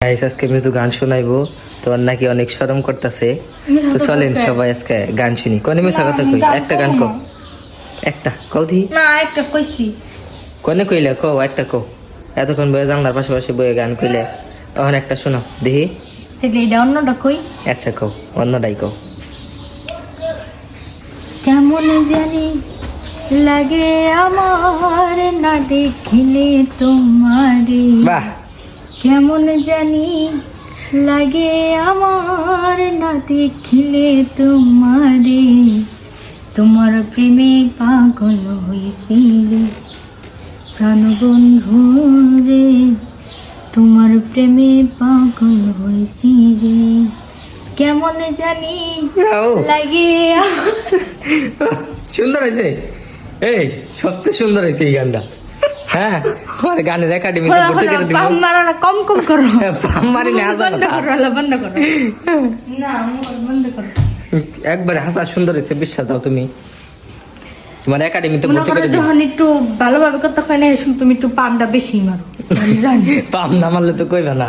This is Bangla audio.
গাইস আজকে মৃদু গান শোনাইবো। তোমার নাকি অনেক শরম করতেছে, তো চলেন সবাই আজকে গান শুনি। কোনে মিশা কথা কই, একটা গান কও, একটা কও দি না একটা কইছি কোনে কইলে কও, একটা কও। এতক্ষণ বয়ে জানলার পাশাপাশি বয়ে গান কইলে, এখন একটা শোনো দেখি। তাহলে এটা অন্যটা কই। আচ্ছা কও, অন্যটাই কও। কেমন জানি লাগে আমার না দেখিলে তোমারে, বাহ, কেমন জানি লাগে আমার না দেখিলে তোমারে, তোমার প্রেমে পাগল হইছি রে প্রাণ বন্ধু রে, তোমার প্রেমে পাগল হইছি রে, কেমন জানি ও, লাগে সুন্দর হয়েছে। এই সবচেয়ে সুন্দর হয়েছে এই গানটা। হ্যাঁ, তোমার গানের একাডেমি ভর্তি করে দিব। কম কম করো, মারি না বন্ধ করো, বন্ধ করো, না বন্ধ করো। একবারে হাসা সুন্দর হয়েছে, বিশ্বাস দাও তুমি। তোমার একাডেমিতে মনে ভর্তি করো করে দিব। যখন একটু ভালোভাবে করতে হয় না, তুমি একটু পামটা বেশি মারো, আমি জানি। পাম না মারলে তো কইবা না।